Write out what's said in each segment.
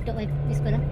duduk di sekolah.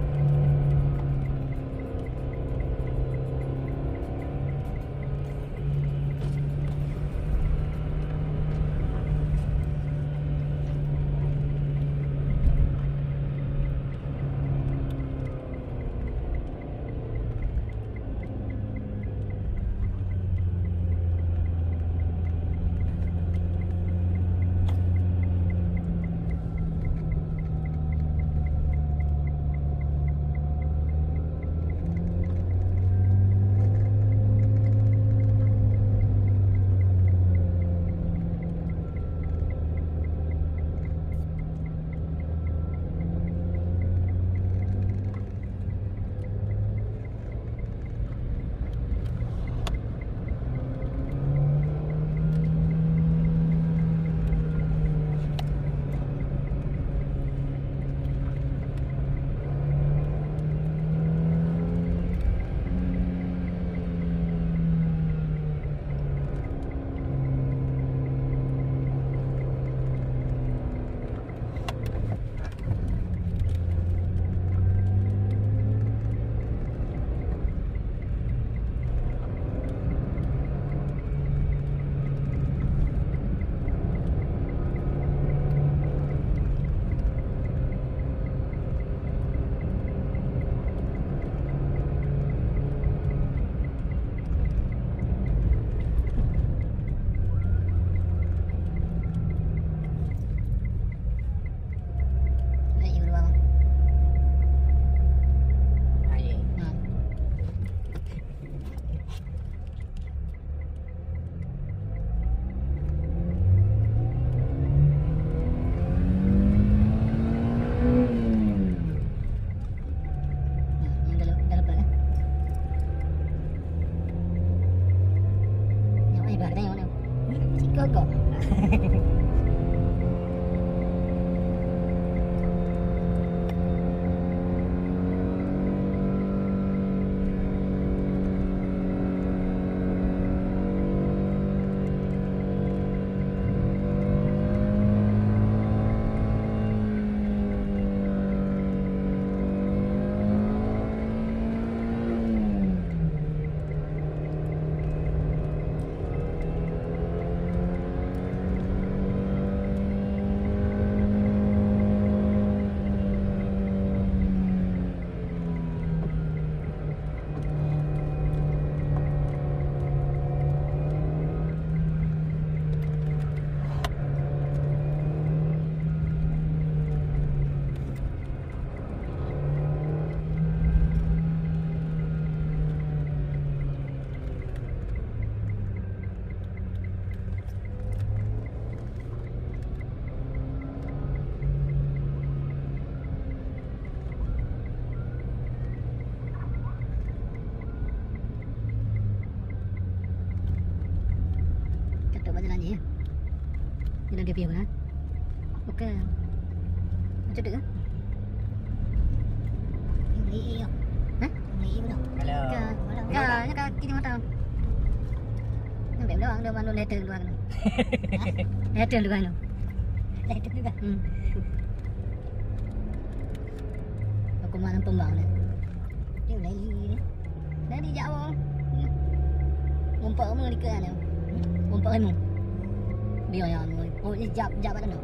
Kok. Jalan dia punya kan? Bukan. Macam tu ke? Beli iyo. Hah? Beli iyo dah. Kalau Kan, ni kaki ni mata. Nampak dah ada malu letter luar kan. Letter luar kan. Letter juga. Aku mana pembang ni. Dia lagi ni. Dari jauh. Ngumpul mu di ke ni. Ngumpul mu. Biar yang ni. Oh, ni jap ada no.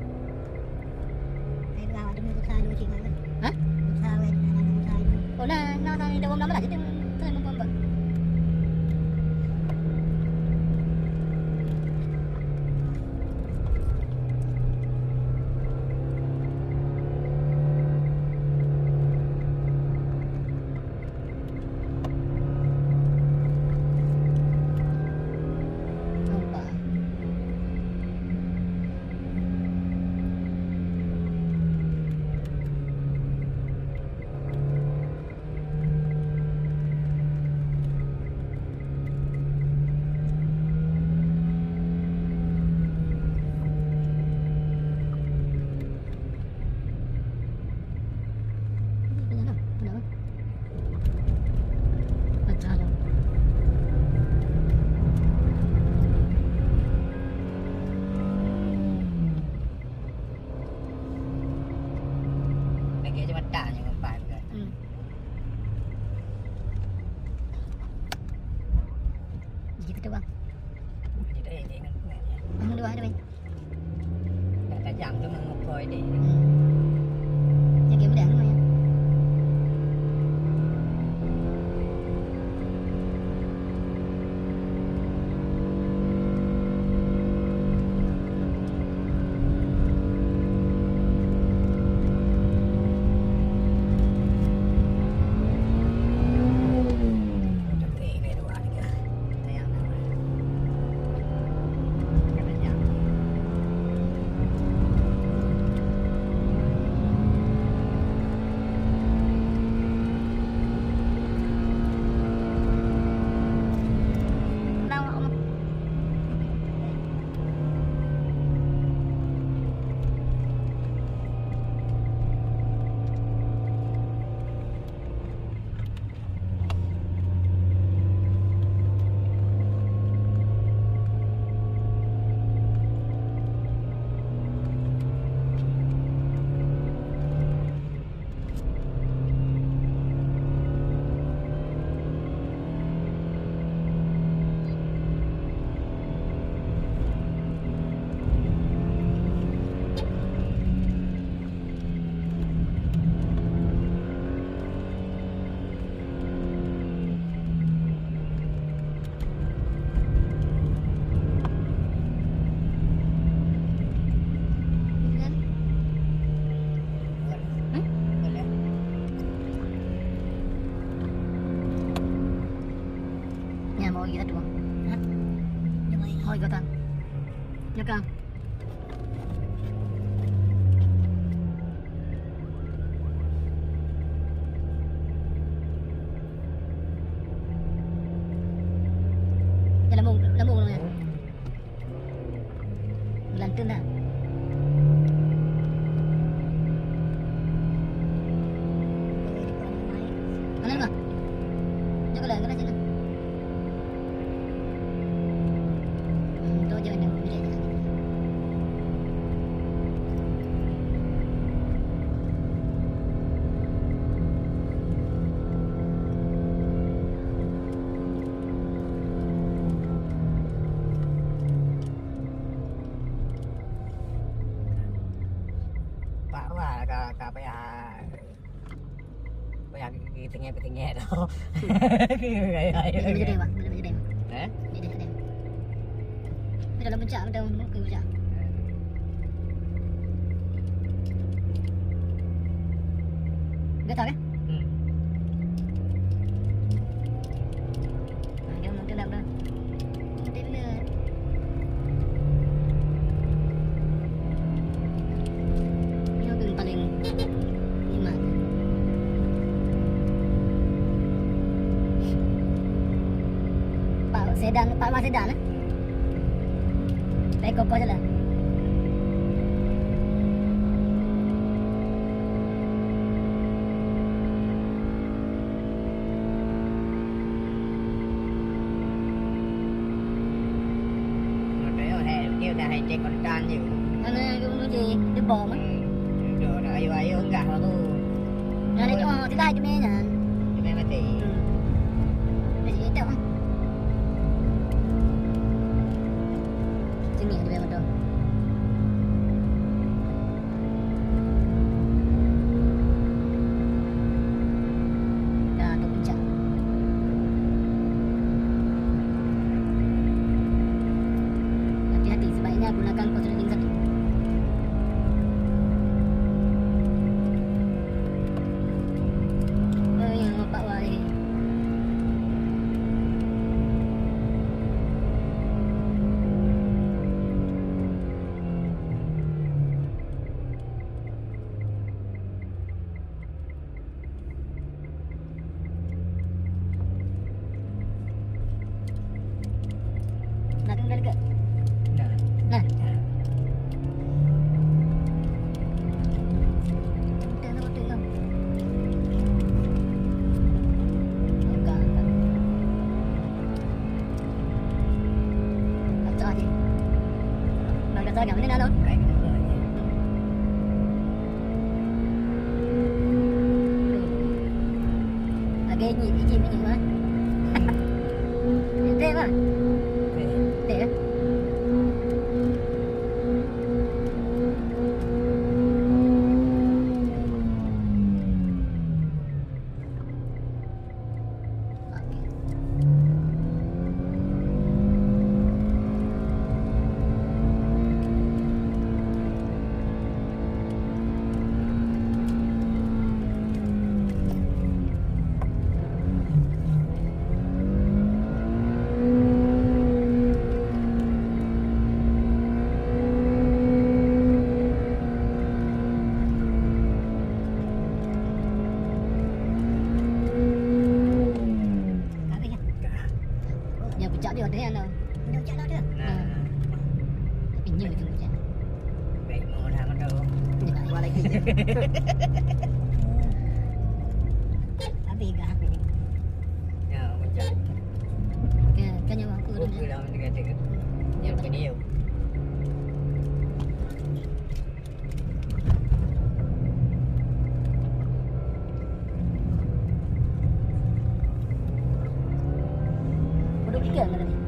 Ai lao ada mu sa lu chi kan. Ha? Sa we na sa. Oh, na ni dah bom nama dah. Jadi tu mu pembang. Hoi kita dua. Jom ayo. Hoi kata. Ya kan. Ya lambung dong ya. Lantun dah. Mana enggak? Jaga lah, kena jalan. Tuh jalan yang bila jalan. Pak wah ka payah tengah dah. Bila jadi pak, bila jadi. Eh? Jadi jadi. Bila dalam puncak, dalam ke puncak. Gak tahu kan? Hmm. Dia mungkin nak dah. Nanti bila. Dia mungkin paling lima. Pak sedan, Pak Mas sedan eh. Baik kau je lah. Kêu dah hai cek kontan je. Mana yang gì? Dia bom á. Đồ nó ayo enggak aku. Yang ni cuma tidak cuma ni. Cuma mati. Jadi itu ah. Sini dia betul. Dah tu puncak. Hati-hati sebaiknya gunakan konseling satu. Oh yang Pak Wali. Nak tunggu dekat. Nah. Nah. Tengok. Enggak. Kacau je. Nak kata agak mana dah? Baik dulu. Agak izin ni mah. Itu mah. Itu. Yang puncak dia ada yang dah. Dah cak dah dia. Nah. Tapi nyu tu puncak. Baik mau dah kau tahu. Buat lagi. Habis gah. Ya, macam. Kan yang aku Buku dah. dalam negara tu. Yang video. Duduk tiga kan tadi.